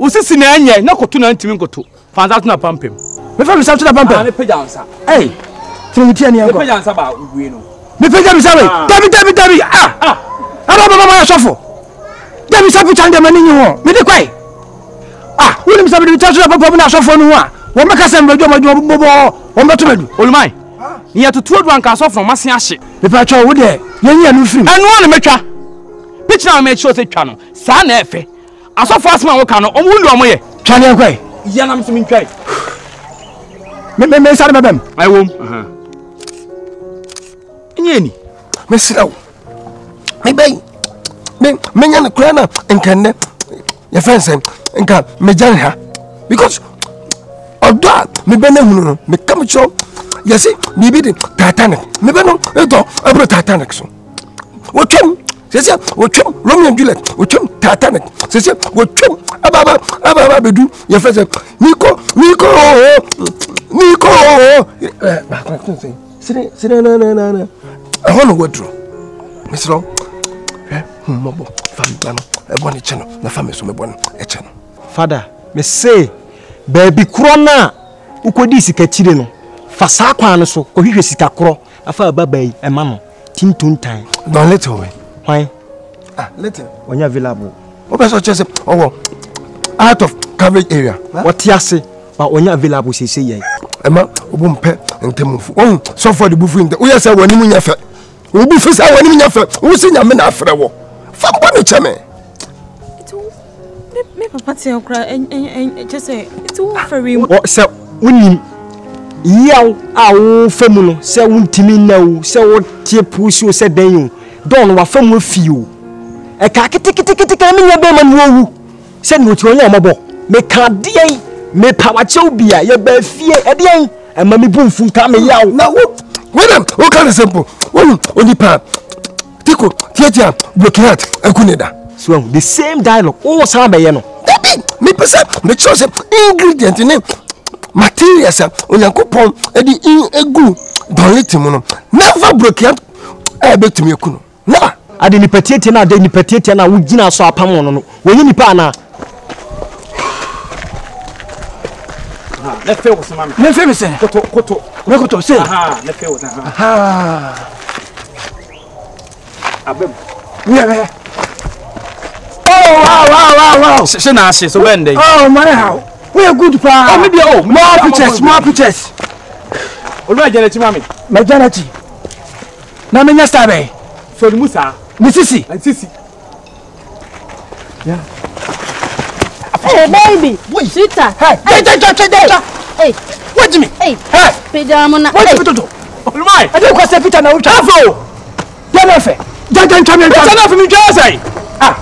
Usisi na enye na kotu na ntimi nkoto. Fanza to na pampem. Me fa me sa to na pampem. Me peja ansa. Eh. Trinity ani anko. Me peja ansa ba uwe no. Me peja me sa we. Dabi. Aba mama ya sofo. Dabi sa pu chande mani nyi ho. Me de kwai. Woni me sa be to na pampem na sofo no ho a. Wo meka se mbajo bobo. Wo mbeto medu. Olumai. Ni atutu odu anka sofo mase ahye. Me pa cho wo de. Yenyi anu firi. Anu o ne metwa. Picture na me cho se twa no. Sa na efe. Asofo asema wo ka no omulu omoye. Twa ne kwai. Ya na msumi ntwai. Me sare bebem. Ai wom. Nyeni. Me siraw. Me bay. Me nya na kura na nkanne. Ya fense nka me jan ha. Because odo me be na hunu no me kam cho. Yes, bibi de Titanic. Me be no eto abro Titanic so. Wo twem. Sese wo twem Romeo and Juliet. Wo twem Titanic. Sese wo twem ababa bedu. Ya fense Nico. Sire na. I wanna go through. Mr. Mobo, family, a bonny channel, the family, so me born a channel. Father, me say, baby crona, Ukodisi Catino, Fasakwan, so, Kohusika cro, a far baby, a mamma, Tintun time. Don't let away. Why? Little, when you're available. What was just out of coverage area? What you say, but when you're available, she say, Emma, won't pay and tell me, oh, so for the buffing, we are saying when you mean your we be first when you mean who sing a man after a war. Fuck what you me. Me papa say cry and just say it's all for him. What say when you our family say untimi now say what tie push you say den you don wa fam feel e ka kitikiti me nya be man wo say no ti onya omobo me ka de me power chew bia ye ba fie e de e ma me bunfu ka me yaw na wo Madam, what kind of simple? Only pa. Tiko, Tia, blockade, Akuneda. So the same dialogue. Oh, Samba Yano. Me person, me choose ingredient in it. Materials, Onyanko Pom, Eddie in a goo. Don't let him know. Never blockade. I bet to me, Kuno. Never. I didn't petite and I didn't petite and I would dinner so a pamon. When you pana. Let's feel some mammy. Let's feel say. Koto say. Let's feel. Yeah. Oh wow. Shenasi so when they. Oh my how. We are good pa. Oh maybe more pictures. Already Janet mammy. My Janet. Na me nyasta be. So the Musa. Misisi. And Sisi. Yeah. Hey baby, sweetheart. Hey, hey, what do you mean? Hey, Pijamona. What do you do? I don't want to put an out. Jennifer, don't me just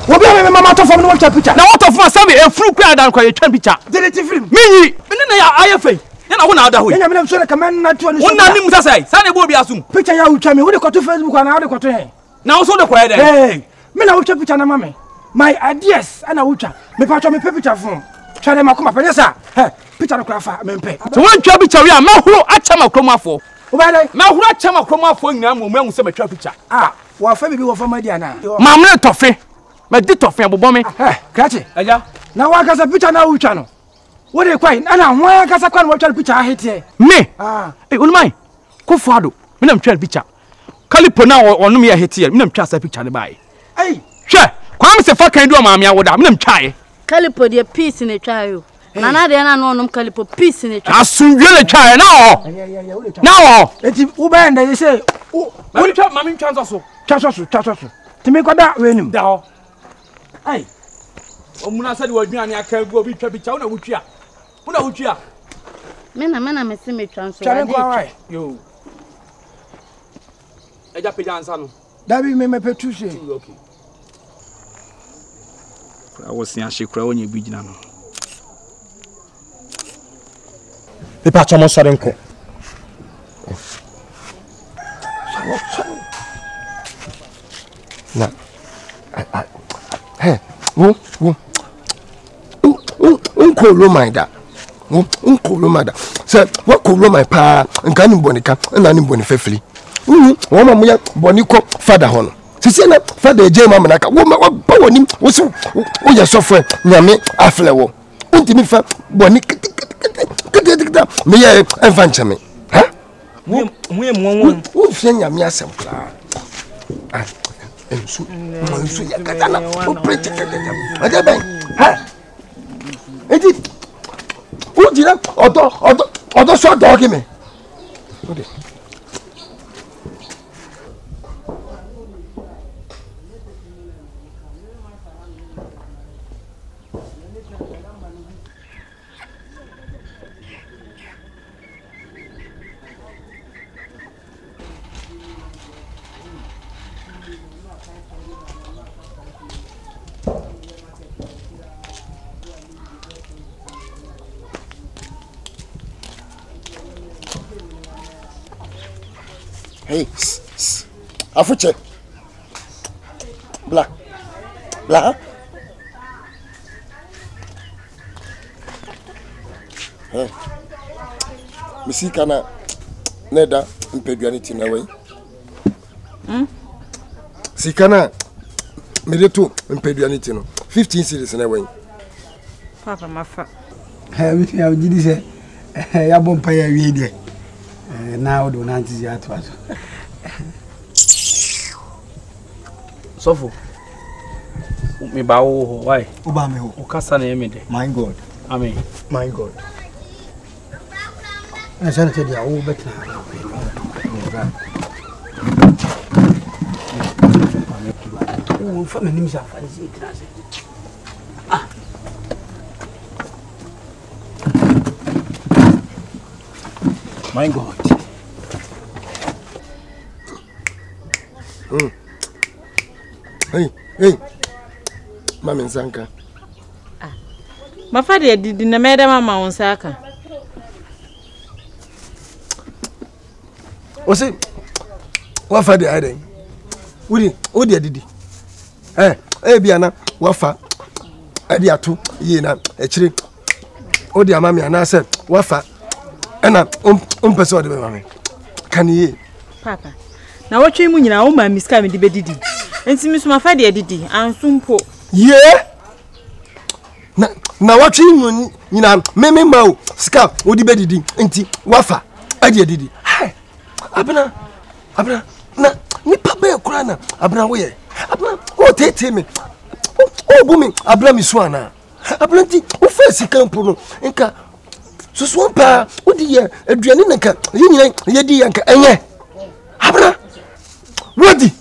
what be mamma to from the picture? Now what of my son a fruit crowd and quite a picture? Did it film? Me, I have faith. Then I want other way. I'm sure I command not to one say, Sunday will be assumed. Picture you tell me what you got to Facebook and how they got to him. Now so the quiet. Hey, me now picture na mammy. My ideas and a ucha. Me patch me picture phone. Try them come up. Yes, sir. Hey, picture the craft. Me pay. So one job picture we are ma who achama chroma for. Ma who achama chroma for na mo me se me picture. Wa fa bibi wo fa ma dia na. Ma me tofe. Me di tofe abobo me. Kachi. Eja. Na wa kasa picture na ucha no. What dey kwai? Na ho kasa kwa no try picture ahete. Me. Eh, Olumai. Ko fado. Me na try picture. Kalipo na onu me ahete. Me na try picture ne bai. Hey. Hwe. Kwam se fa kan do ma me awoda me nam twae Kalipo de peace ne twae nana de na no nom kalipo peace ne twae asunwe le twae na o eti wo ba nda ye say wo twa ma me twa so timi kwada wenim da ho ai omuna sɛ de wadwuane aka gu obi twa bicha wo na wutwa me na me se me twa so yo eja peja ansa no dabi me petu se okay I was in a shikra when you begin. The patch almost sudden call. Now, hey, uncle Romida. Uncle Romida. Sir, what could my pa and Gunning Bonica and Annie Bonifefli? Woman, Bonico, Father Hon. Sisena father J Mamaka woman what was your software Yami Aflewo. untimi fa boni me ye enfa nchame ha mu mo wo fia nyame asem kra ah ensu ya katana o preach ade ben ha edi o dira odo so dog me okay. Hey, afuche. Bla. Hey. Misika na neda mpeduani tina we. Sikana medeto mpeduani tino. 15 cedis na we. Papa mafa. Mi ya jidi se ya bompa ya wi de. Na odo na ntizi atwa so. Sofo. Me ba wo why? Oba me ho. O kasa na yeme de. My God. Amen. My God. Asante dia wo betna. O fa me nimsa fa zi trase. Ah. My God. Hey. Mama Nsanka. Mafa de didi na meda mama Onsaka. Osi wafa de aden. Odi didi. Bia na wafa adi ato yi na ekire. Odi amami anase wafa ena umpese odi be mami. Kan yi. Papa. Na wotwe mu nyina wo ma miska me de bedidi. Enti mi so mafa de didi ansumpo. Ye na watwe mu nyina meme mawo ska odi bedidi enti wafa adi didi. Abna na ni papa e kura na abna wo ye abna o tete me o bumi abna mi so ana abna ti o fa sika mpo no nka susu pa odi ye aduane na nka ye nyina ye di yanka enye abna wadi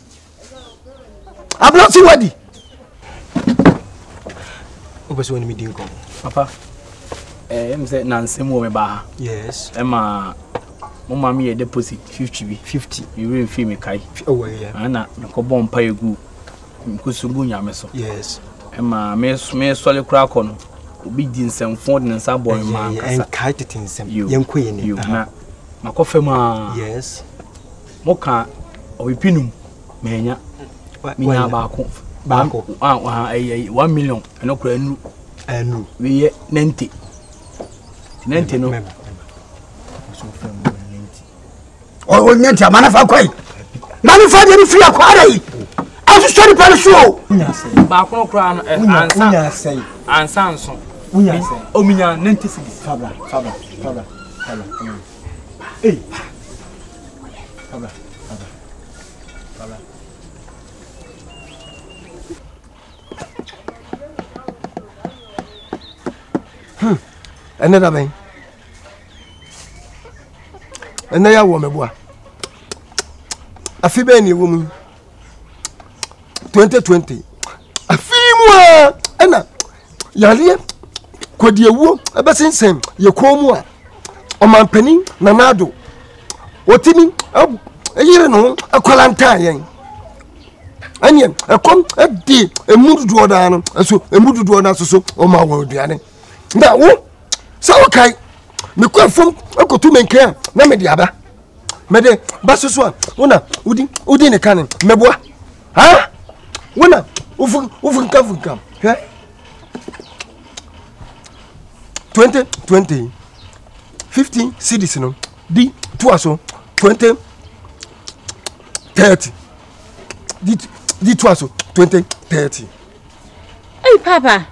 abna si wadi O beso ni mi din ko. Papa. Em say na nsem wo me ba. Yes. Ema mama me deposit 50. You will feel me kai. Oh yeah. Ana ko bon pa egu. Nkusugu nyame so. Yes. Ema me sole kura ko no. Obi di nsemfo de nsa boy ma kasa. En kai tetinsem. Yenko ye ni. Na makofa ma. Yes. Moka obipinum menya. Minya baako. 1 million eno kura anu we ye 90 no o nyanta manafa kwai manafa de free akwara yi aso story pale show baako no kura ansa nso o minya 90 cedis fabra fabra Another man. And now woman boy. A female woman 2020. A female Anna Yalia Quadia wo a basin same your comua or man penny nanado. What mean? Oh, a year no a quarantine. And yet a come a day a mood draw down and so a mood draw down so on my word. That wo so okay me kwa fom akotu menka na me diaba me de basoso a wona udi ne kanen meboa ha wona ufun kam he 20 15 cedis no di to aso 20 30 di to aso 20 30. Hey papa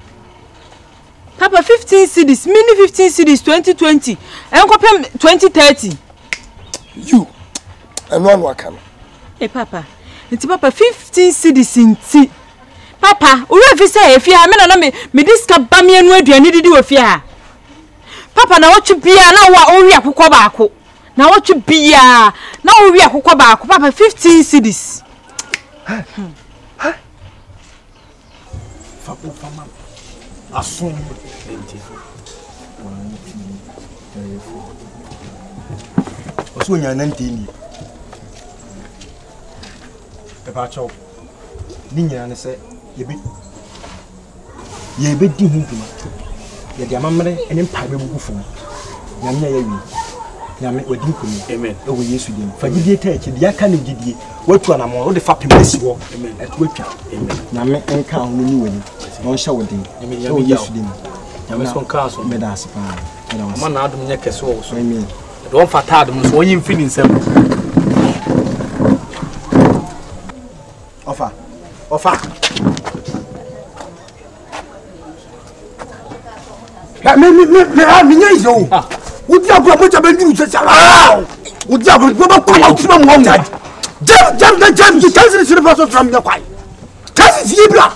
Papa 15 cedis, mini 15 cedis 2020. And 2030. You and one Akan. Hey Papa. It's Papa 15 cedis in tea. Papa, whoever say if you are me disca bami and where you need to do a fear. Papa, now what you be now what we are Kukwabako. Now what you be now we are Kukwabako. Papa 15 cedis. Assume what's when you're 19? About your Nina and say, ye be doing him. Yet your mamma and empire will go for me. Yammy, we do come. Amen. Oh, we used to do. For you did take the Akan did ye. What one among the fapping this war. Amen. At Wicca. Amen. Yammy and count when you no show thing. I mean, you used to do. Yamas on castle, Medas. And I was one out of the neck as well. So I mean, don't fatal them, so you feeling some offer. Would you have put a baby to allow? Would you have come out from one night? Jam, the jam, the cousin from your wife. Cousin Zebra.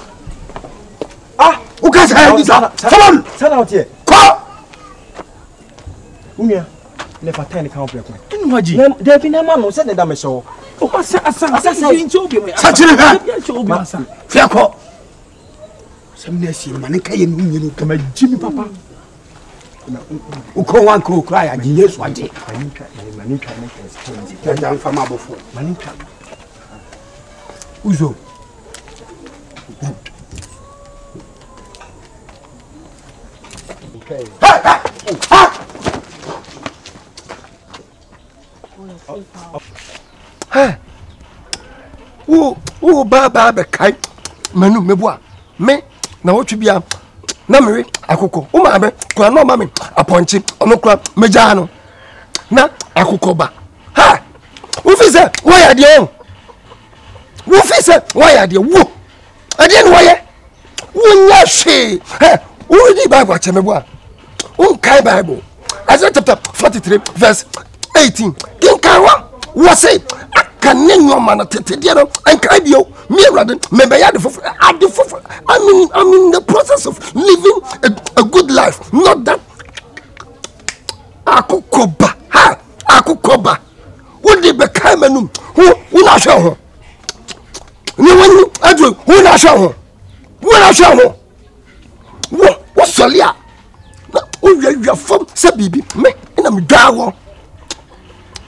Ah, who can say this? Come on, send out here. Call Unia, never 10 count. There be no man who said that I saw. Oh, Assassin, such a fair call. Some nest in Manica and come a Jimmy Papa. Who call one cool cry and yes, one day. Manica down from above. Manica. Uzo. Okay. Oh, Baba, kai. Manu meboa. Me na wotwe bia na mere akoko. O ma be kwa no ma me aponchi ono kwa meja no. Na akoko ba. Ha! Wo fi se wo ya de o. Wo fi se wo ya de wo. Ade no wo ye. Wo nya hwe. Ha! Wo di Bible ache meboa. Wo kai Bible. Isaiah chapter 43 verse 18. King Kawa was it can name your man at Tediano and Cardio, Mirad, Membayad for I'm in the process of living a good life, not that Akukoba, ha, Akukoba. Would they become a who not show her? You who not show her? Who not show her? What's Solia? Oh, you're from Sabibi, me, and I'm Dawo.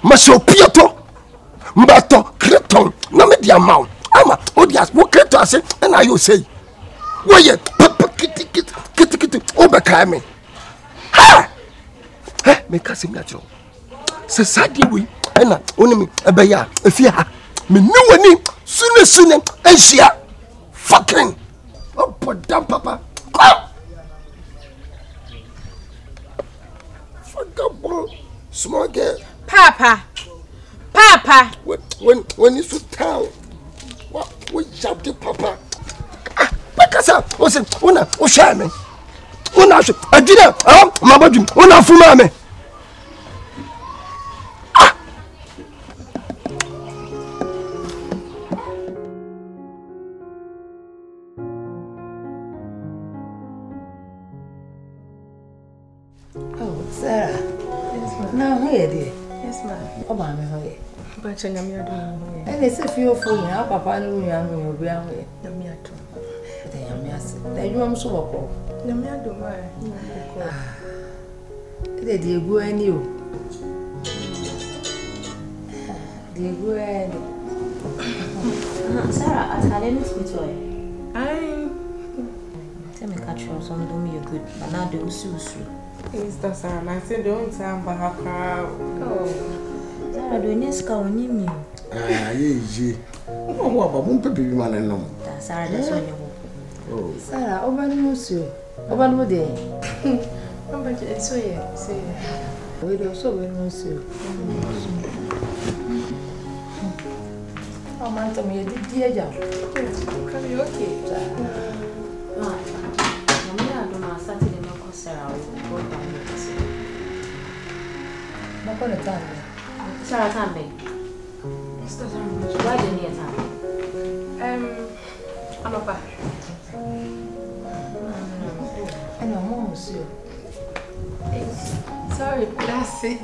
Masho Pietro Mbato Creton, no media mount. Ama, Odias, what Creton say, and I say, why yet, Papa Kitty, overcame. Ha! Make us natural. Society we, and only a bear, if you have me no name, sooner, and she are fucking. Oh, put down, Papa. Fuck up, small girl. Papa. When you sit down, what shout to Papa? Because I was it, Una, Oshame. Una, I did it. Oh, my body, Una Fumame. Oh, Sarah. Yes, ma'am. Now, here, dear. Yes, ma'am. Oh, mammy, here. But I'm doing it. And it's a few for me. Our papa knew you will be away. The mere two. Then you am so cold. The mere do my. They did go and you. They go and Sarah, I had any speech to I tell me, catch you some do me a good, but now they will sue. is the Sarah. I said, don't time by her crowd. Oh. Sarah, do you scout on you? Ah, ye. Oh, what about Mumpy man and no? Sarah, that's when you oh, Sarah, over the monsieur. Over the day. Oh, but it's so, yeah. Say, we don't so well, monsieur. Oh, man, tell me, you did dear job. Come you okay? I don't know, Saturday, no Sarah will go down with us. What kind of time? Sarah can't be. Why do you need time? I'm a back. I know, Mom was you. Sorry, bless it.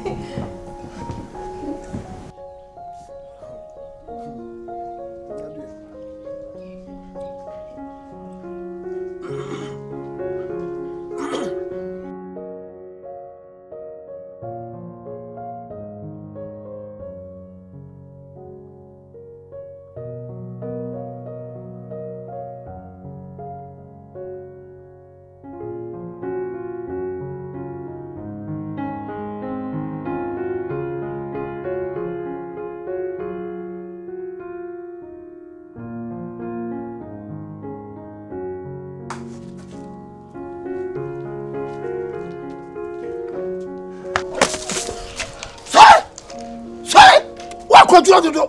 Do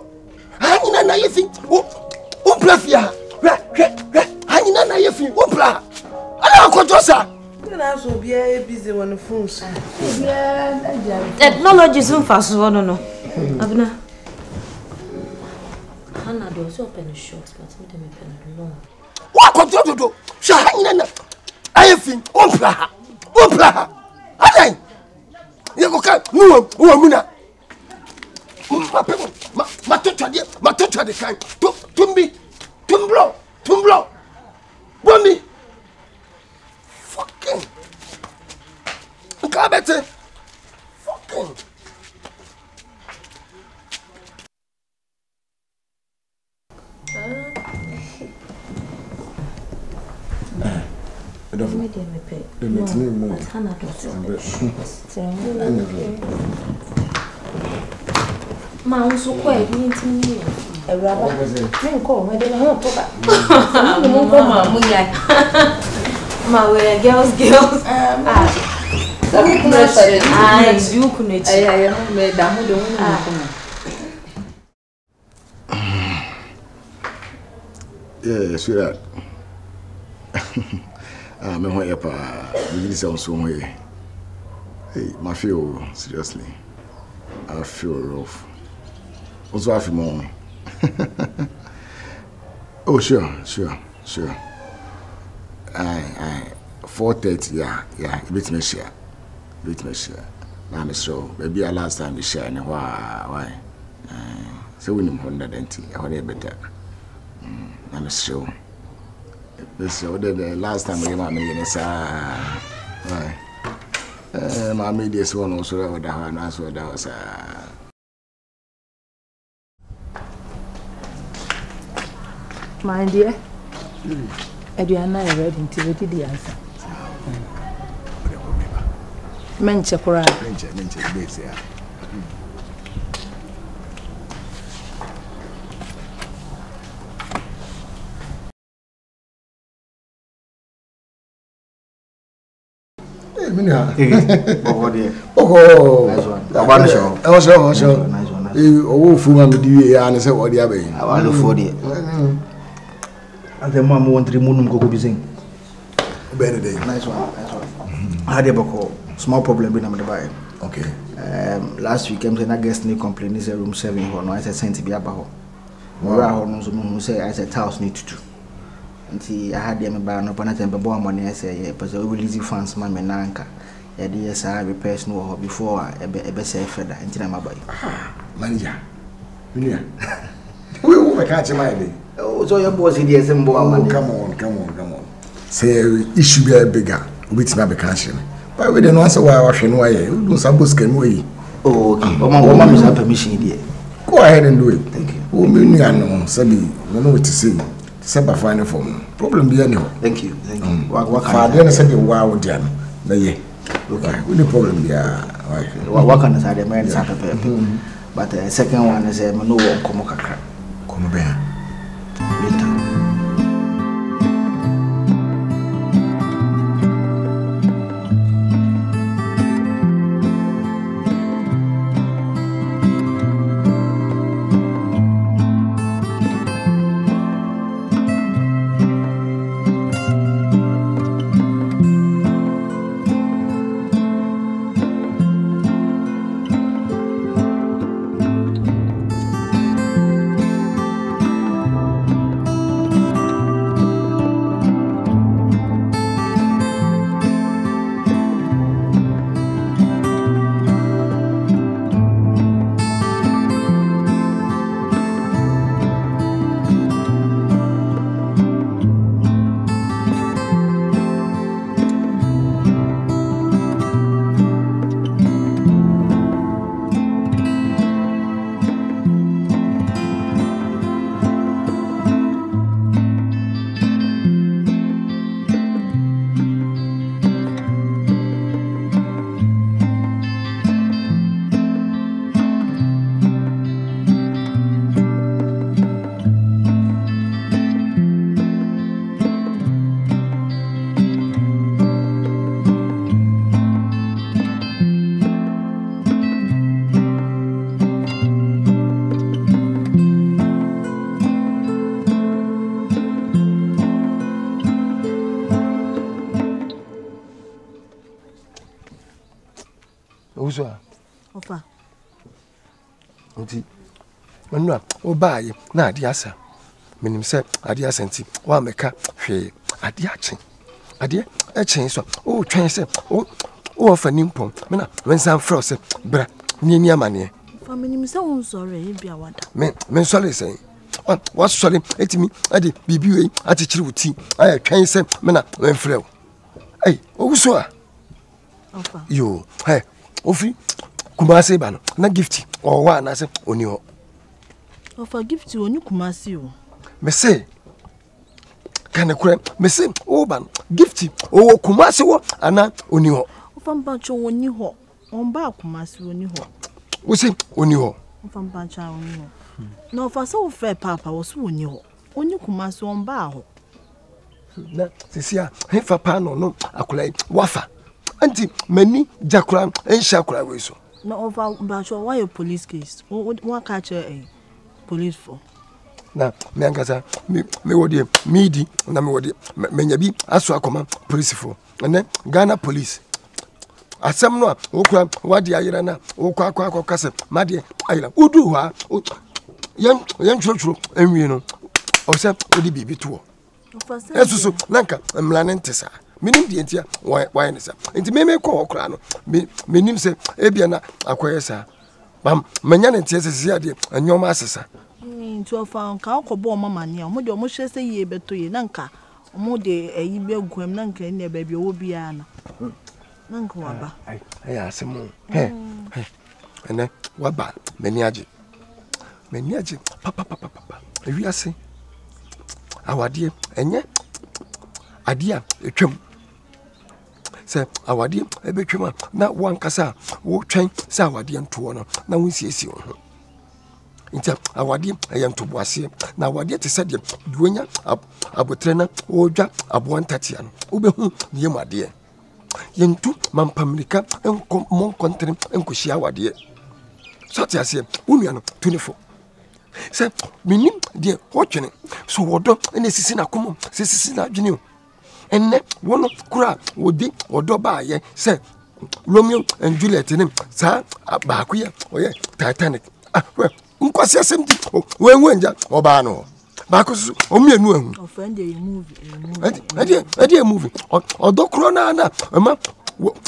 hanging na yefi o plafia hanging na yefi o pla ana akotosa na so bia busy on the phone technology so fast no abna Hana do so open short but me dem pen long wa akotoso do sha hanging na ayefi o pla adan ye ko ka no o muna ma touch the kind tumblo bombi fucking kabete fucking Ma so quite meeting a rubber. Men call me the whole poker. Ma, we're girls. You couldn't. I made yeah, sweetheart. I'm a yapa. You sound so way. Hey, my feel seriously. I feel rough. Also, I feel more. Oh, sure. I 4:30, yeah. Bit me share. Now, I'm sure. Maybe last time we share, and why? So we need 120. I want better. I'm sure. So the last time we made it, why? My media one also over there, and that's what that was. My dear, Adriana, I read into the answer. Mencha Kora. Mencha, base, yeah. Oh, nice one. Oh, Fuma, me and say what the other. I want to for it. And the mom want to remove go busy. Benedict. Nice one. I had a small problem with the buy. Okay. Last week, I'm saying I guess any complaint is a room serving or no, I said sent to be about. Who say I said house need to do. And I had them by no panel and born money. I say, yeah, but I will easy funds, my menanka. Yeah, yes, I repairs no before a best further until I'm about. Manager, we will catch my day. Oh, so your boss is a more. Come on. Say, it should be a bigger, which may be catching. But we don't answer why I was in way. You do some books can wait. Oh, okay. But my woman is a permission here. Go ahead and do it. Thank you. Oh, me, I know, Sabi, I know what to say. Semper fine for me. Problem be anyhow. Thank you. What can I say? Wow, Jan. Okay. With the problem, yeah. What can I say? The man is happy. But the second one is a no one come back. Come back. Later. no obaye na ade asa menim se ade Asante wa meka hwe ade achen ade echen so o twen se o fa nimpom me na wensan fro se bra ni amane fa menim se won sore e bia wada men sore se what sore etimi ade bibiwe atechiri wuti aya twen se me na wenfrɛ hey owuso a ofa yo hey ofi Kumasi ba no na gift o wa na se oni ho ofa gift oni Kumasi o me say kana kure me say o ba gift o Kumasi wo ana oni ho ofa mbancho oni ho on ba Kumasi oni ho wo say oni ho ofa mbancho oni ho na ofa so fe papa wo so oni ho oni Kumasi on ba ho na sisia he fa pa no akulai wafa anti mani jakura ensha kura we so na over mbancho why a police case what catch a police for na me ankasa me wodi midi na me wodi menya bi aso akoma police for ene Ghana police asem no okura wadi ayira na okwa kase made ayira udu ha yan churchuru enwie no o se odi bibi to esusu nanka mlane ntesa minim die ntia why nisa enti me ko okura no minim se ebia na akoyesa bam manya ne ntia sesi ade anyoma asesa nti ofa nka okobo mama ne o de o mo hye se ye beto ye nanka o mo de ayi be guam nanka ne ba bi o bia na nanka waba ai asemu ene waba meni age papa ewiase awade enye adia etwam se awade ebetwam na wankasa wo twen se awade nto no na wonsiesie ho ntia awade ayantoboase na awade te se de duonya abotrena odwa aboantatia no obehu yemade yentu mampamrika enko mon kontre enkohia awade sotiase unua no 24 se minim de hotwene so wodo ene sisi na komo sisi na adwene enne wono kura wodi wodo baaye se Romeo and Juliet nim sa baakoye oye Titanic nkwasi asem di wenwenja oba no baakoso omienu ahu offend the movie ade movie odo krona na ma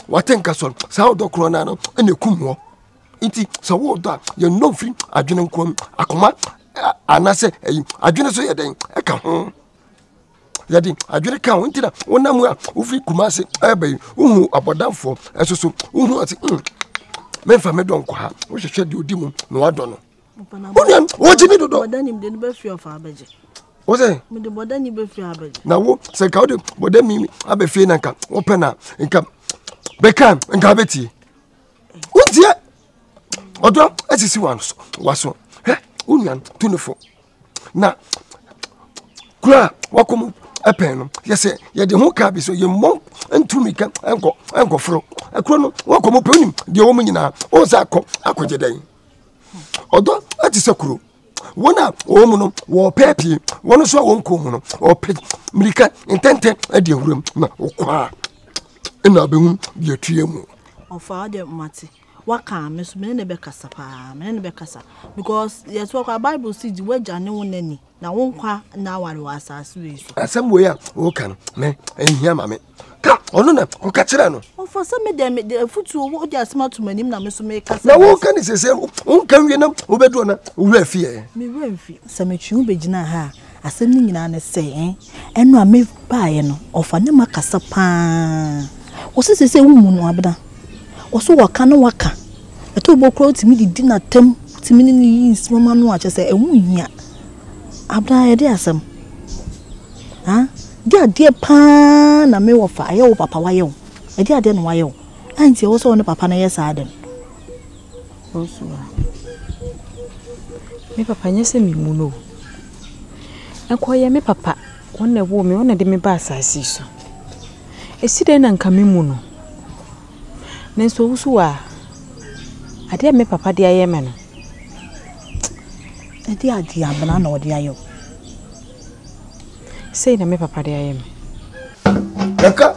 watenka so sa odo krona no ene kumwo inti so wo do ye no free adwene nkom akoma anase adwene so ye den eka ho yadi adwene ka ho ntina wonamu a ofri Kumasi ebe uhu abodamfo esoso uhu ati memfa medon kwa ha wo hwehwe de odi mu no wado no Union, what you need to do? Bodanim didn't be free of Abaji. What's it? With the Bodani be free Abaji. Now, say, how do Bodemi Abe Finanka, open up, and come, Beckham, and Gabeti? What's yet? Odo, as you see once, was so. Union, 24. Now, Kra, Wakum, a pen, yes, yet the whole cab is so you monk and to me can and go through. A chrono, Wakum open him, the woman in our Ozako, Aquaday. Odo ati sakuru wona omuno wo pepi wono so wonko mu no o pe mrika intente ade awuram na okwa ina behum bi atue mu ofa de mate waka me so me ne be kasa pa me ne be kasa because yes what Bible says waja ne wonani na wonkwa na aware wasase we so asem we a o kan me ehia mame ka ono na ko ka kire no ofa se me de futu wo de asma to manim na me so me kasa na wo kan sese on kan wie na obedu na owura fie me wemfi se me twu begina ha asem ni nyina ne se eno a me baaye no ofa ne makasa pa wo sese wo mu no abeda oso waka no waka eto bokro timi di na tem timi ni yin smama no a chese ewu hia abda ye de asem ha dia de pa na me wo fa ye wo papa wa ye wo e dia de no wa ye wo anti wo so ne papa na ye sa dem oso me papa nyese mi mu no enkoye me papa wona wo me wona de me ba asasi so eside na nka me mu no nenso wusu a ade me papa de aye me no ade ade abana na ode ayo sei na me papa de aye me kaka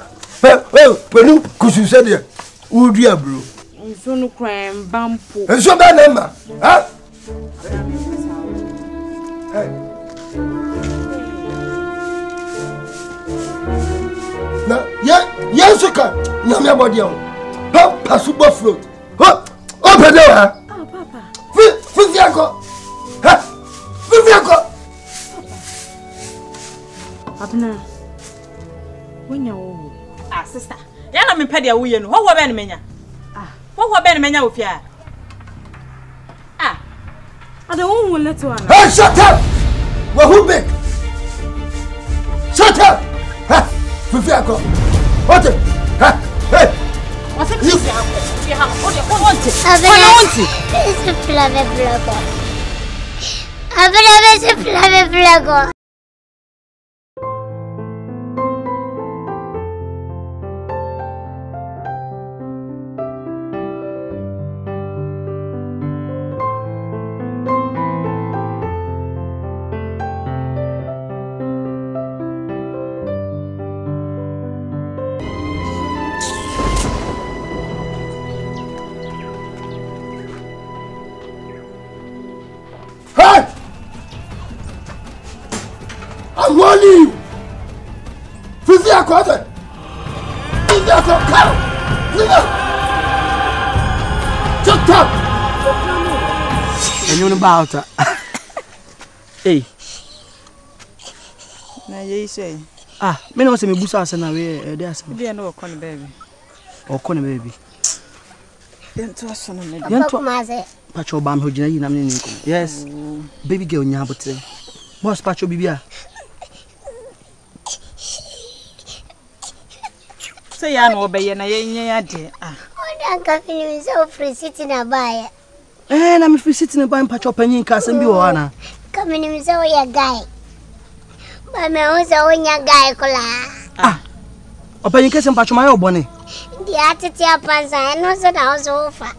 pelu kususa de udu abro nso no kran bampo enso ba na ma ha Na yes ka na me body on. Papa super float. Open there. Ah papa. Fifiako. Ha. Fifiako. Abna. Wonya wo. Ah sister. Ya na me pede wo ye no. Wo be na menya. Ah. Wo be na menya wo fia. Ah. Ada wo wo let one. Hey, shut up. Who big? Shut up. Ha. Fifiako. What? Ha. Hey. What's it? You have what you want it. It's a flavor flago. Abena is a flavor flago. I'm warning you. Fifiako, Fifiako, come. Shut up. And you know about her. Hey. Na ye say. Ah, me no say me busa asa na we dey asa. Be no okon baby. Okon baby. Yento aso no me. Yento maze. Pacho ba me hojina yi na me nko. Yes. Baby girl nya abotre. Boss pacho bibia. Say ya no obeye na ye nya de. Ah. Oda ka fini so free city na bae. Na me free city na bae pacho panyin ka asem bi wo ana. Ka me ni so ya guy. Ba me o so nya guy kola. Ah. Opanyin ka sem pacho ma yo bone. Di atete apanza no so da o so fa.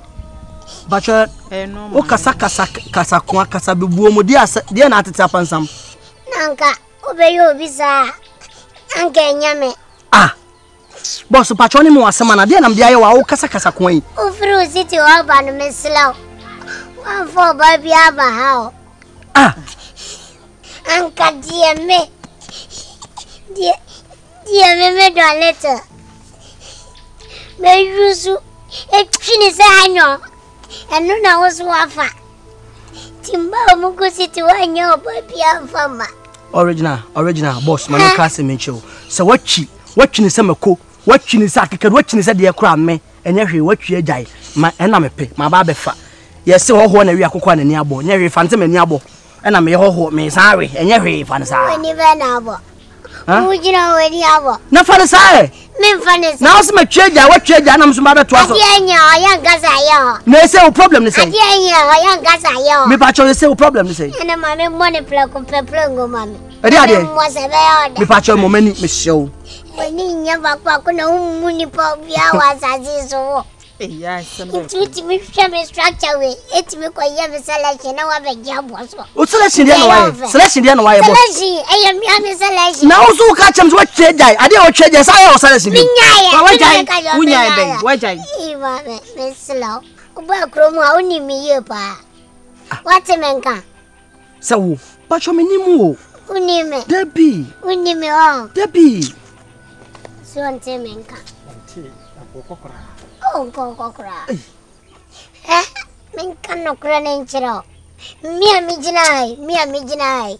Pacho no. O kasa kwa kasa bebuo mo dia na atete apansam. Nanka obeyo bisa. Anka nyame. Ah. Boss pacho ni mo asema na dia na mdia ye wa o kasa kwa yi. O free city wa ba no mesla. Wa fo ba bia ba ha. Ah. Anka dia me do letter. Me yusu e twini se anyo. Enu na wo so afa. Timba mo go city wa nya ba bia fama. Original boss man ka se mencho. Se wachi ni se mako. Watchi ni sa kekere watchi ni sa de kura me enye hwe watwi agyae ma ena mepe ma ba befa yesi hoho na wi akokwa na ni abo nye hwe fante mani abo ena me hoho me sawe enye hwe fa na sa wani ba na abo ujina wani abo na fa na sa me fa na sa na osi matwi agyae watwi agyae na mso ba beto aso anya ya ngasa yo na ese o problem ni say anya ya ngasa yo me pa cho ese o problem ni say ena ma me money plako peplengo mami ade mo se be oda me pa cho mo mani me show wani nya bakwa kuna umuni pa bia wazazi so ya sembe tuti mi shame structure we etimi kwa ya selection na wa be jabo so o selection dia no wa ye boss selection ayi mi am selection na ozo ka chem so watwi agyae ade o twi agyae sa ya o selection bi wunya be wajai iwa me slow oba kromu a oni mi ye pa what menka sa wo pa cho menimu o oni me debi oni me o debi so ante menka kokokora menka no kra nenchiro mi mijinai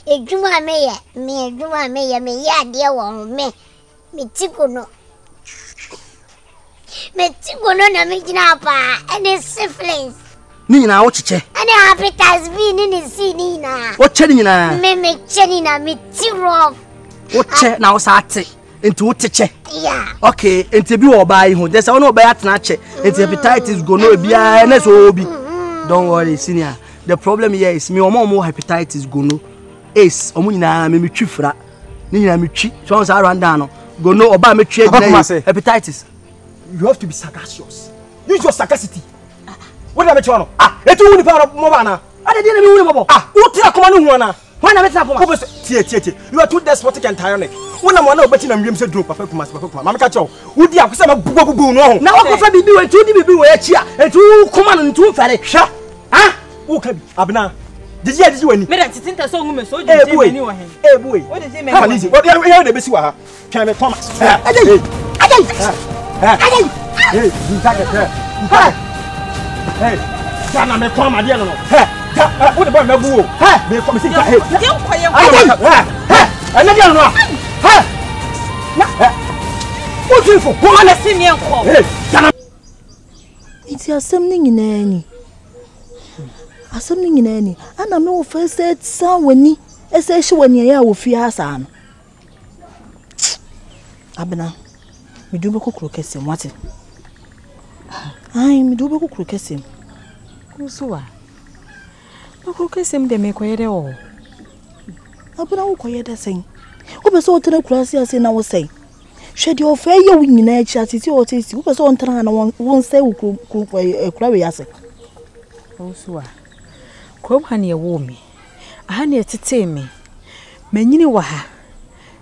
ejuma me me ya de wo me mitikuno na mijina pa any syphilis ni nyina wo cheche any hepatitis B ni si ni na wo che ni nyina me che ni na mitiro wo che na wo sa ate enti wo teche yeah okay enti bi wo ba yi ho desa wo no ba ya tena che enti hepatitis go no bia na so obi don't worry senior the problem here is me omo hepatitis go no ace omo nyina me twi fra ni nyina me twi so on sa rwanda no go no oba me twi agina hepatitis. You have to be sagacious. Use your sagacity. What am I doing? Etu wuni pa mo ba na. Ade dey na me wuni bobo. Wo tira koma no hu na. Why na metna poma? Tie. You are too despotic and tyrannic. Wona mo na obeti na mwiem se dro papa kuma. Mama ka chew. Wudi akose ma bubu no ho. Na wakofa bibi we tu di bibi we achi a. Etu kuma no ntu fare. Hwa. Wo ka bi abna. Did you win? Me that tinta so ngume so je me ni wo hen. Eh boy. What did you make? Come on easy. What here dey be si wa ha. Try me Thomas. Hey. Hey, you take it. Hey. Sana me come ade no. Hey. What the boy me bu o. Hey, me come see. Hey. Dem kwaye. Hey. Ene dia no. Hey. Na. What you for? Come on, see me enko. Hey. Sana. It's asem ni nyina ni. Asem ni nyina ni. Ana me wo first set san wani. Ese hye wani ya wo fi asa no. Abena. Me do be kokoro kese mwate. Ai, me do be kokoro kese. Kusuwa. Kokoro kese mde me koyede o. Abena wo koyede sen. Wo be so otena kurase ase na wo sen. Hwede o fa ye wo nyina achi atiti o tesi. Wo be so ontena na won se wo kura we ase. Kusuwa. Krom ha ne wo me. Aha ne tete me. Manyini wa ha.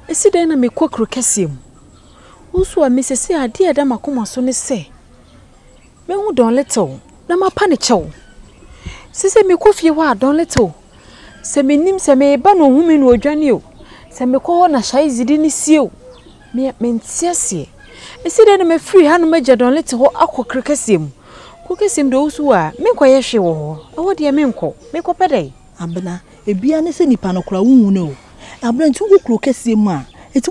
Esi den na me kokoro kese mu. Usu a misese ade ada makoma so ne se me hu don little na mapa ne chew sese me kofie wa don little se me nim se me ba no hu me no odwane o se me ko na shai zidi ni sie o me ntiasie esi de na me free ha no magya don little ho akokrekasem kokesem do usu a me koye hwe wo ho awo de me nko me ko pede abena ebia ne se nipa no kora wu no abena nti wo krokasem a eti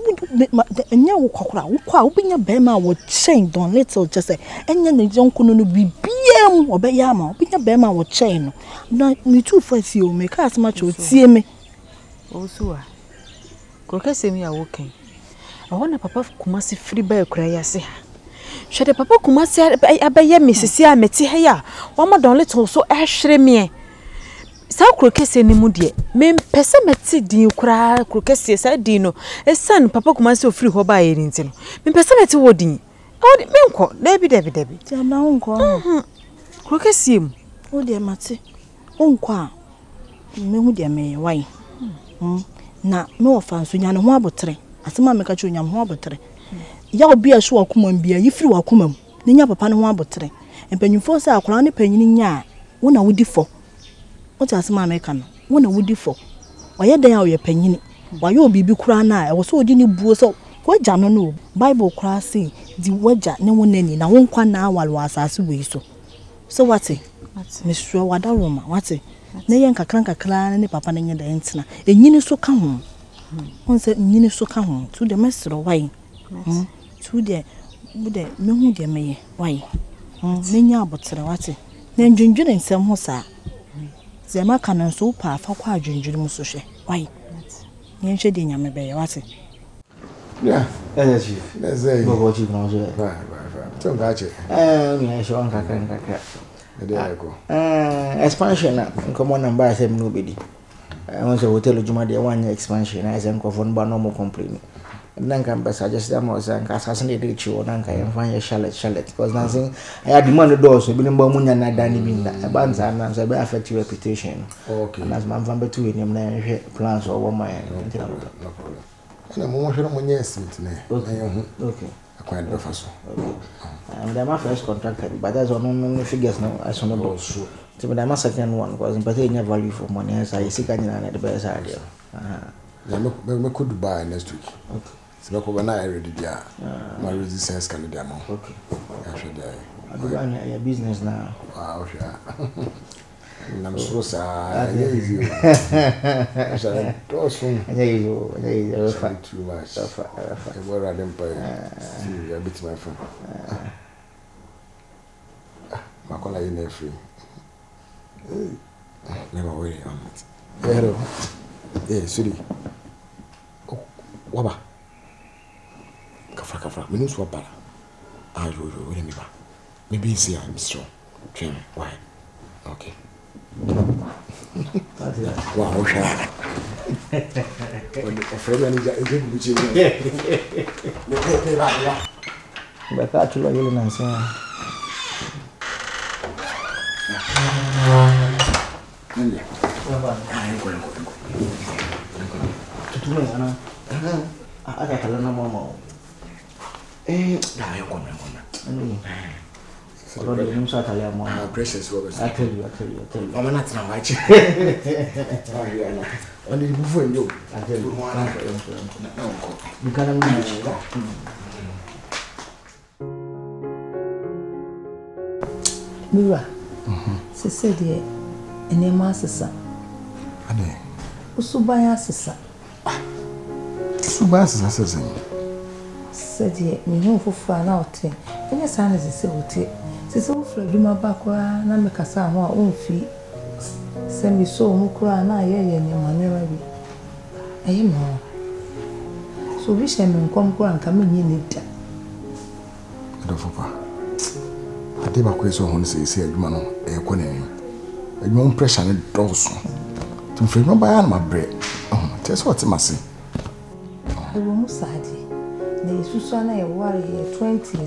enya wo kwakora wo kwa wo benya bema wo chain don little just say enya ne jonko no bibiam obeya ma wo benya bema wo chain no na me too fast o me ka asma cho tie me osuwa krokasem ya wo ken awona papa kumasi free by kura ya se ha hwede papa kumasi abaye mesisi a meti ha ya wo ma don little so ehwere me sa krokese ni mu de me pese meti din kura krokese sa din no esan papa kumasi ofiri ho ba ye nti no me pese meti wo din o me nko debi ti na nko krokese mu o de mati o nko a me hu de me wai na me ofanso nya ne ho abotre asema me ka chu nya ho abotre ya obi a so akoma bia yifiri wakoma mu ne nya papa ne ho abotre empanyimfo sa akora ne panyini nya wo na wodi fo What as my Akan? One would differ. Why are they out your penny? Why you be crying now? I was so didn't boo so. What Jano no? Bible crossing the wedger no one any. Now one quan now while was as we so what's it? Miss Wadaroma, what's it? Nayanka cranka clan and the papa in the entina. A yin so come home. One said yin so come home to the master why? To the no dear me. Why? Nanya but what's it? Then ginger and some hosa. Zema kana so pa fa kwa adwendwere mu so hwe wai yen hwe de nyame be wate yeah chief say go chief no so right so ga che me so nkaka de go expansion na nkomo number say me no bedi won say hotel juma de wan expansion na say nkofo no ba no mo complain nanka mbasa just am was anka asasene de chiwo nanka yemfanya charlotte because nothing I had demand door so bi nimba munya na dani binda abanza na so be affect your reputation okay and as man van betu enim na hwe plans or one my no problem na mo hwe mo nya estimate na okay akwan do faso and my first contract but that's on no figures no I saw no so to be my second one because in particular value for money as I see can na the best idea me could Dubai next week okay so ko bana ready dia my resistance can do am okay I should I do your business now wow sure I'm so sad easy to so easy too much I were at them see a bit my friend makola in free never worry on it hello suri waba kafra me no so para ayo we me ba me be see I'm strong train why okay wow sha o frame ni ja e buji ni ba ka tulo yele na sa nani waba ai ko tutume ana aka kala na mama da yo kona Precious Robert. I tell you. I'm not watching. Only before you. I tell you. You can't manage. Mira, she said, and your master. Ade. Usubaya sisa. Usubaya sisa said ye, me home for far out. And your son is a silty. Since all for Duma Bakwa, Namaka, my own feet. Send me so mukra and I and your money rabbit. I am more. So wish him come and come in it. I don't know. I did my question when say, man, a conning. A young pressure and doors. To free my buy my bread. Oh, tell what I must say. The woman said, the Susana a warrior 20.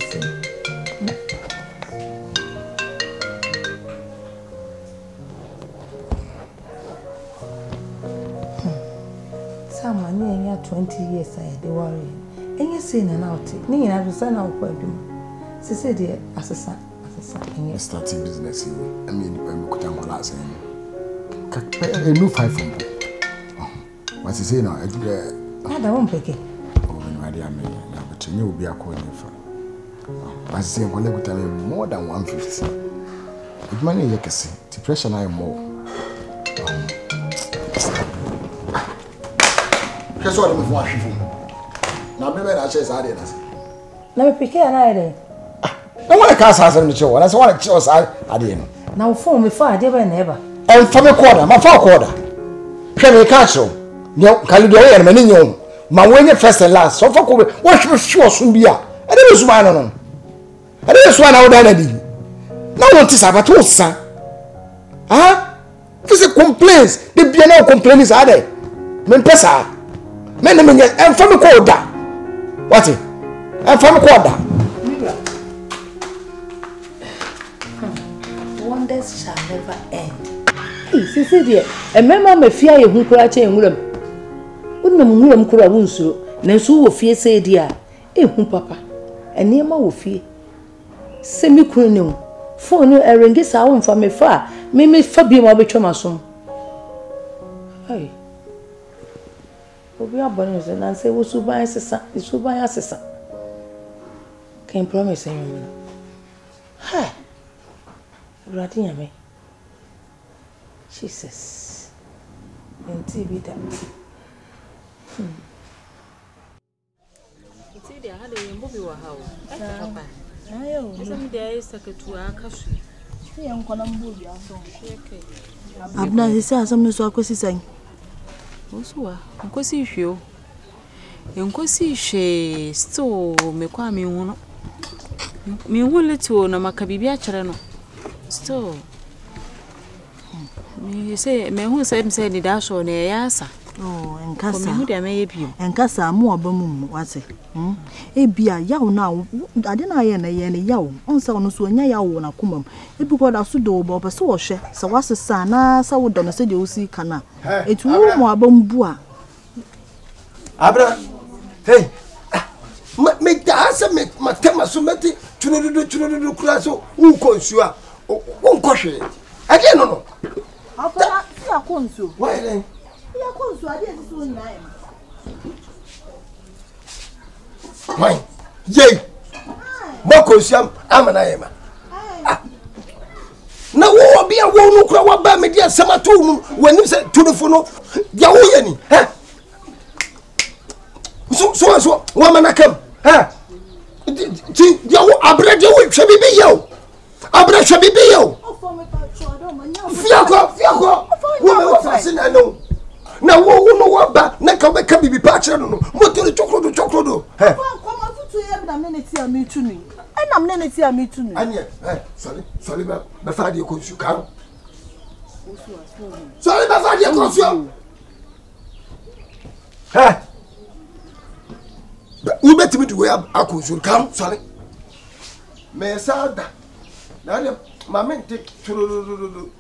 Someone near 20 years I had the warrior. And you seen an out. Ning I was an out. She said, dear, as a son. Starting business, I mean, I'm going to last a new 5 from what is now? I won't pick it. Oh, my dear, but you will be according for. I say, well, let me tell you more than 150. With money, you can see, depression, I am more. Guess what I'm watching. Now, maybe I say, I didn't. Let me pick it an idea. I want to cast us on the show, and I want to choose I didn't. Now, for me, far, never. And from a quarter, my 4 quarter. Can we catch you? No, Calidonia and Menino. My winning first and last. So for what you sure soon be. I didn't swine on. I didn't swine out already. No one is about to, sir. Huh? This is complaints. The piano complaints are there. Men pesa. Men, and from a quarter. What it? And from a quarter. Wonders shall never end. She said, dear, a member may fear you who crouch in room. Wouldn't room cura wunso, Nensu will fear, say, dear, whom papa, and near my will fear. Semi cranium, for no errands are on from afar, may me Fabian Wabichomason. Hey, we are bonus and I say, what's so by assessor, is so by assessor. Can promise him. Ha! Radia me. Jesus. And TV that. It's either I had a movie or how. Some days I could to our country. Abna, he says, I'm not so saying. Also, because if you she still me qua me one. Me one little no macabibia charano. Still, me say, me who said, the dash on a yassa. Oh, and Cassa, may be. And Cassa more boom, what's it? A beer yaw now. I didn't I and a yaw. On so so yaw on a cumum. It because I should do Bob a sauce. So what's the son? So would don't say you see cana. It's more bombua. Abra, hey, make the answer, make my temasumati to the crasso, who calls you up. One question. I don't know. After that, you are consul. Why then? You are consul. I didn't do nine. Why? Yay! Mokosiam, I'm an Iama. Now, what be a woman who crowd by me, dear Samatu, when you said to the phone, Yawani, eh? So, woman, I come, eh? You are bread, you shall be yo. Abra shall be yo. Fiaco, woman, I know. Now, who know what back, Naka can be patched. What do the chocolate? Come on, to him, the minute you meet to me. And I'm not here, me to me. And yet, sorry, my father, you come. Sorry, my father, you come. We bet me to where I could come, sorry. May I say that? Now, my men take to.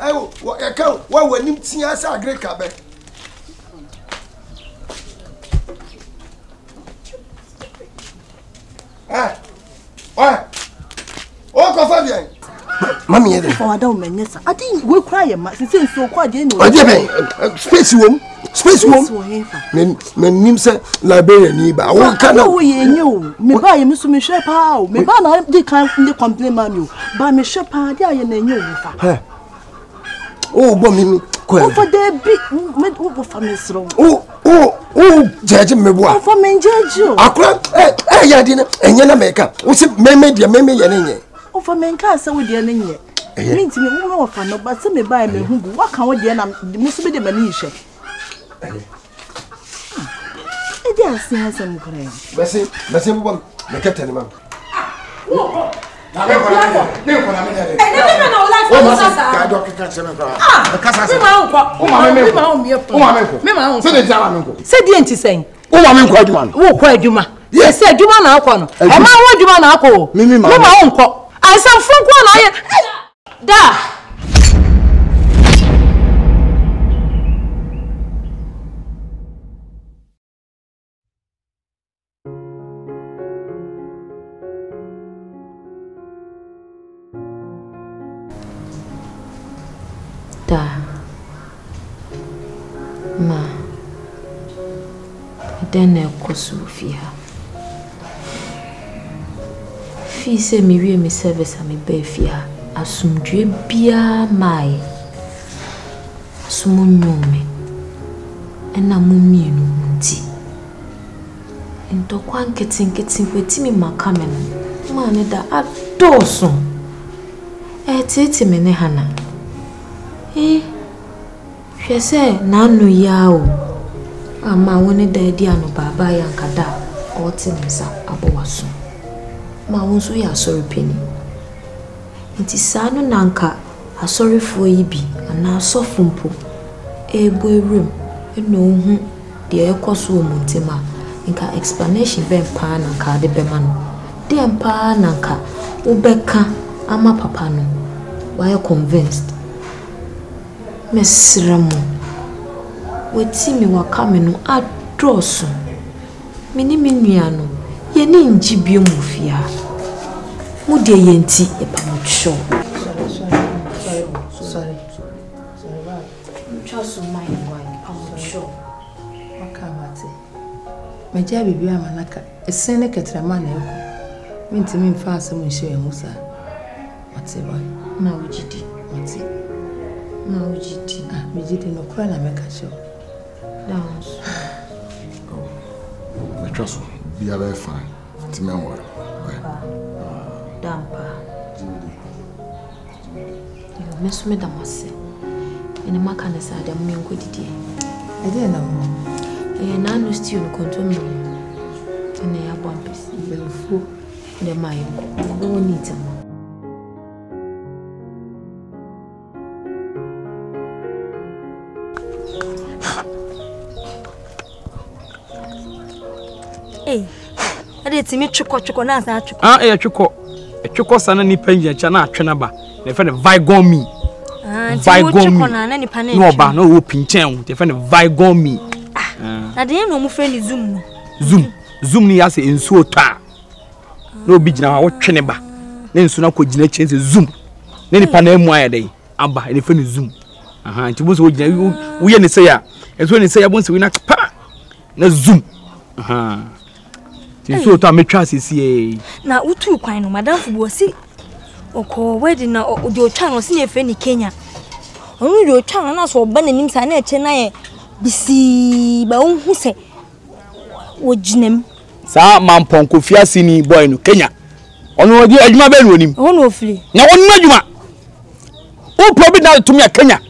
Oh, what I can't. Why when you see us a great cabin? What? Mammy, I don't mean yes. I think we cry a mass since so quite in space room. Space room. Men name said Liberian, but I won't come away in you. Me buy a Miss Michelle Pow. Me buy the kind of complain, mammy. Buy me shepherd, I and you. Oh, Bommy, for their big over family. Oh, judge me what for men judge you. I cried, I didn't, and you're America. What's it, maybe, oh, for men can't say with your name. It means me more for no, but some may buy me who walk on with the must be the Manisha. It does say some crane. Bessie, one, make a tenement. Ma, then Kosufia. Fi se mi wie mi service a mi befia. Asumdwe bia mai. Sumunyomi. Ena mumienu nti. Ntokwa nketin kwetimi makamen. Ma ne da adoso. Tete me ne hana. Hwese na anu yawo. Ama woni da di anu baba yankada otimsa abowaso. Ma wonso ya sorry penny. Nti sanu nanka asorifo yi bi ana asofumpo ebo ewrem eno hu de ekoso omuntima nka explanation ben pa nanka de be ma no de mpa nanka ubeka ama papa no why convinced mesramu wetimi wakame no adroso mini minua no ye ni njibie mufia mudie yenti epamucho sorry mchaso mai ngwan pamucho wakamate meja bibi amanaka esene ketrama na eko mintimi mfa asem nhye emusa mateba na ujidi mate na ujidi mejidi no kwa na mekacho dance mechaso be very fine timenwa dampa yo mesume damase ene makane sa da mmenko didie ede na mo na no stew no konto me ene ya bompes belfu de mai ko woni tamo ade timi tweko na asa tweko tweko sana ni panja cha na atwe na ba na fe ne vigon me tweko na nipa na no ba no wo pinchen te fe ne vigon me na de no mu fe ni zoom ni ya se ensuo ta na obi gina wa wo twe ne ba na ensu na ko gina chense zoom na nipa na emu ayede aba ne fe ne zoom nti bo so wo gina wo ye ne se ya enso ne se ya bo se wi na pa na zoom so to ametwa sisi na utu kwan no madam fu bosi oko wedding na odi otwa no se ne fe ni Kenya onu odi otwa na so oba nanim sa na eche na ye bisi ba unhu se wojinem sa mampon kofia sini boy no Kenya onu odi adwuma be no onim onu ofili na onu adwuma o probi na to me Kenya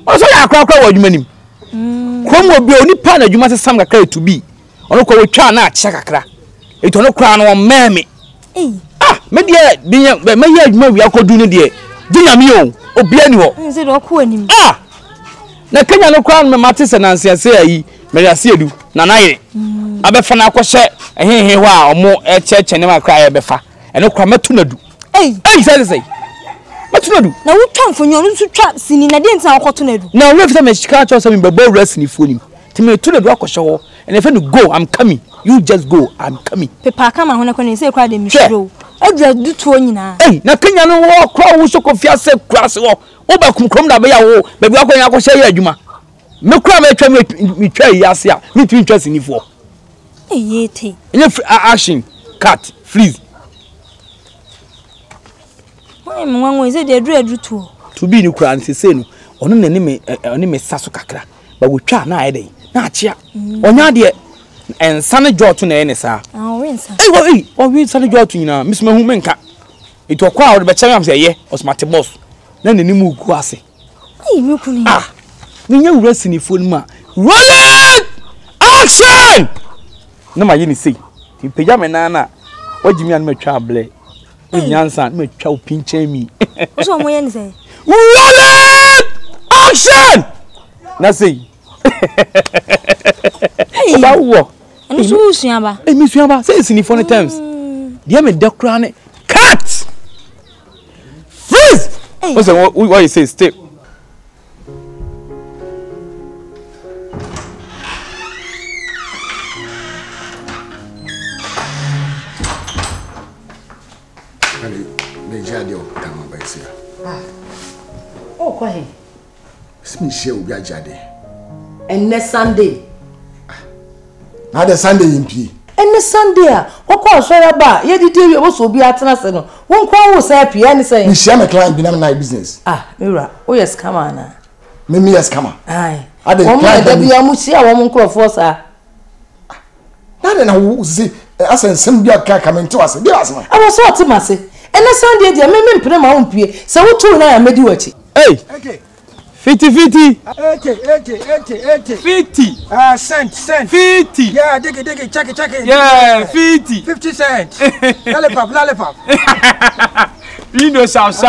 o so ya akra adwuma nim krom obi oni pa na adwuma se sam kakra to bi onu ko wotwa na acha kakra itono kra no meme me de binya me ya adwuma wi akodu ne de ginyame o obi ani ho nse do ko anim na Kenya no kra no me matese na nsiase ayi me ya siedu na naire abefa na akɔhye ehehe ho a omo echeche ne makra ya befa eno kra metu nadu say metu nadu na wotwa mfonyo no twa sini na de ntan akoto nadu na we fita me shika cho so me bebo wrestling fonim ti me tu nadu akɔhye ho ene fe no go I'm coming you just go I'm coming pepa kama ho ne ko ne say kra de mi shiro Edra du to nyina. Na Kenya no wo kro wo sokofia se krase wo. Wo ba kumkrom na be ya wo. Be bi akonya akɔhye ya adwuma. Me kura me twa me twa yi ase a. Me twi ntwa sinifo. Eyete. Enye action cut freeze. Why mwanwo ze de adru to. To be ni kura nsese no. Ono na ni me saso kakra. Ba wo twa na ayede. Na achia. Onya de ensane joto na ene sa. Ah, we nsa. We nsane joto nyina. Misma hu menka. Ito kwa wo be kyerɛ am sɛ ye osmate boss. Na nani mu ku ase. Me kunu. Ninya wura sinifo no ma. Roll action! Na ma ye ni sei. Ti peja me na na. Wajimi an matwa able. Nyansa matwa opinche mi. Wo so mo ye ni sei. Roll action! Na sei. Ba wo. Ani so usuaba. Mi suaba. Say sinifo no terms. Dia me dekra ne cut. Freeze! What's what you say? Step. Oh, kwa he. Simi share obi ajade. Enne Sunday. Na the Sunday yimpi. Enne Sunday a, wokọ osore ba, ye didi we wo so obi atena se no. Won kwa wo say pia ni say. Mi share my client bi na my business. Mira, o yes scammer na. Me yes scammer. Ai. Ade client da bia mu sia wo nkrofo sa. Na na wo zi asensem bia ka comment wase. Bia wase ma. Awo so otimase. Enne Sunday dia me mpene ma wo mpie. Se wo tu na ya medi wachi. Hey. Okay. 50. 80. 50. Cent. 50. Yeah, dig it, check it. Yeah, 50. 50 cents. Lollipop. You know, South.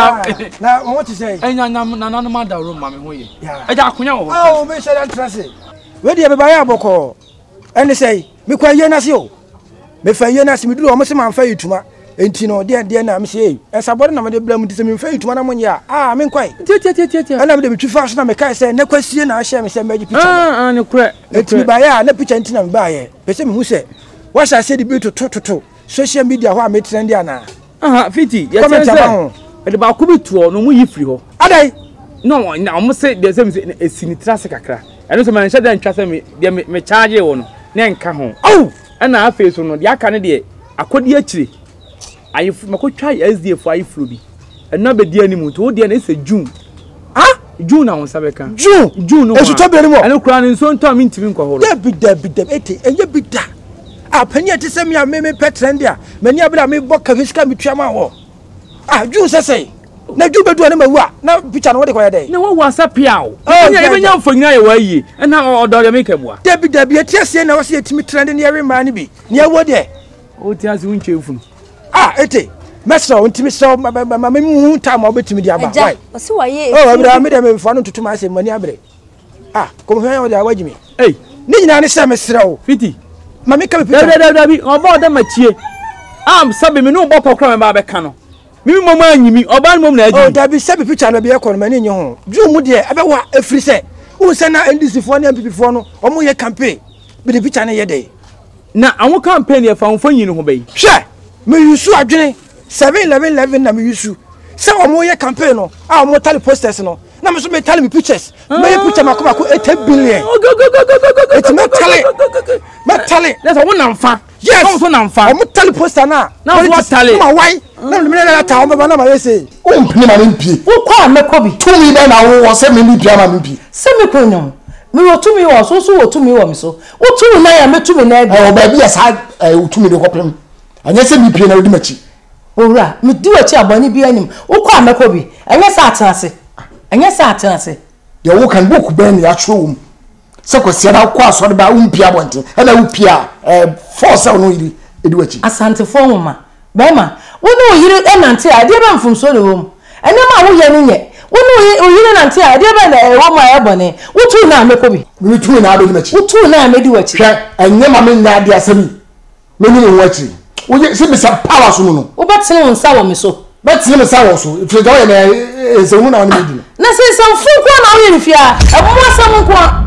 Now, what you say? And na matter room, mammy. Yeah. I got kunya. Oh, me say that trust it. Where do you buy a boko? And they say, me kwa yena sio. Me fa yena si me do almost man fa yituma. Enti no de na me say esabode na me de blam di se me fa yituma na monya me kwai tie ana me de bitwi fa so na me kai say na kwasie na ahye me say me picture ne kura enti me ba ya na picture enti na me ba ye be say me hu say what shall say the be to social media ho a me trend ana 50 yes e de ba ko bitu no mu yi free ho adai no na mo say de say me esinitra se kakra eno so me nhyɛ da ntwa say me charge wo no na enka ho oh ana afa so no de aka ne de akodi akire ayifu makotwa SDF ayifuro bi ena be dia ni mu to dia na ese June June na won sabeka June no esu to be ni mo ene kura ni so nto am ntimi nkɔ horo da bi ete enye bi da apanya te se me a me petrend dia mani abira me bɔ kafiska me tuama wo June sese na June bedu na mawu a na picture no wo de koye dey na wo WhatsApp ya o enya ebenya mfonyina ye wa yie ena odo de make bua da bi ete ase na wo se etimi trend ni every man bi ni ewo de o ti ase unche funu ete mesra ontimi so ma mu time obetimi dia ba why o se wa ye abira me dem mfa no tutuma ase mani abire kom hwan o da wagimi ni nyina ne se mesra o 50 ma me ka me pita da bi oba da machie sabe me no obo pokra me ba be ka no mi mama anyimi oba no mom na aji da bi sabe picture no be e kono mani nye ho ju mu de ebe wa afri se u se na NDC fo na MPP fo no omo ye campaign be de picture na ye dey na awon campaign ye fa won fanyi no ho be hwe me yusu adwene 711 na me yusu se omo ye campaign no omo tally posters no na me so me tally me pictures me ye picture makoma ko 8 billion it's me tally let's won na mfa yes so na mfa omo tally poster na what tally ma why na me na ta omo ba na ma ye say o mpini ma mpie wo kwa me ko bi tumi be na wo se me ni bia ma mpie se me ko nyom me wo tumi wo so wo tumi wo me so wo tumi na ya me tumi na e o ba bi ya sa wo tumi de kopem anya se mi pie na odi machi owura me di wachi abani bi anim wo kwa meko bi anya sa atenase de wo kan boku ben ya chwo se kwese na kwa so de ba umpia bonte e na upia force no yiri edi wachi asante fo nwoma be ma wo no yiri enante ade ba mfum so de wo ene ma wo ye ne nye wo no yiri nante ade ba na wo ma ya bone wo tu na meko bi mi tu na ado di machi wo tu na me di wachi hwe enye ma me nya ade asemi me ni wo wachi wo ye se be sa power so no wo betene won sa wo me so betene me sa wo so if you go ye na se hu na won me di na se sam fu ko na wo ye fia e mo asam ko